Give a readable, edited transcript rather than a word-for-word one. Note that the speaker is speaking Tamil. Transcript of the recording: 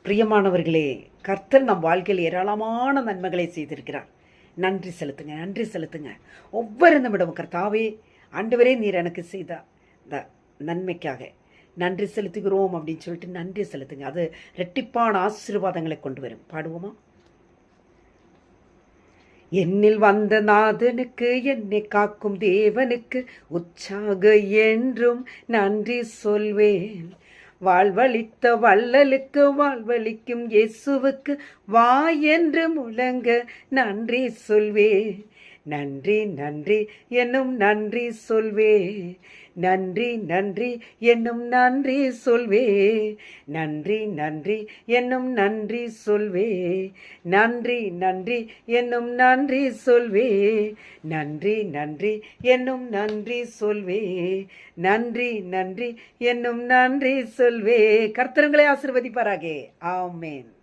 பிரியமானவர்களே, கர்த்தர் நம் வாழ்க்கையில் ஏராளமான நன்மைகளை செய்திருக்கிறார். நன்றி செலுத்துங்க, நன்றி செலுத்துங்க. ஒவ்வொரு நிமிடமும் கர்த்தாவே, ஆண்டவரே நீர் எனக்கு செய்த இந்த நன்மைக்காக நன்றி செலுத்துகிறோம் அப்படின்னு சொல்லிட்டு நன்றி செலுத்துங்க. அது இரட்டிப்பான ஆசீர்வாதங்களை கொண்டு வரும். பாடுவோமா? என்னில் வந்த நாதனுக்கு, என்னை காக்கும் தேவனுக்கு உற்சாக என்றும் நன்றி சொல்வேன். வாழ்வழித்த வள்ளலுக்கு, வாழ்வழிக்கும் இயேசுவுக்கு வா என்று முழங்க நன்றி சொல்வே. நன்றி நன்றி என்னும் நன்றி சொல்வே. நன்றி நன்றி என்னும் நன்றி சொல்வே. நன்றி நன்றி என்னும் நன்றி சொல்வே. நன்றி நன்றி என்னும் நன்றி சொல்வே. நன்றி நன்றி என்னும் நன்றி சொல்வே. நன்றி நன்றி என்னும் நன்றி சொல்வே. கர்த்தர் உங்களை ஆசீர்வதிப்பாராக. ஆமென்.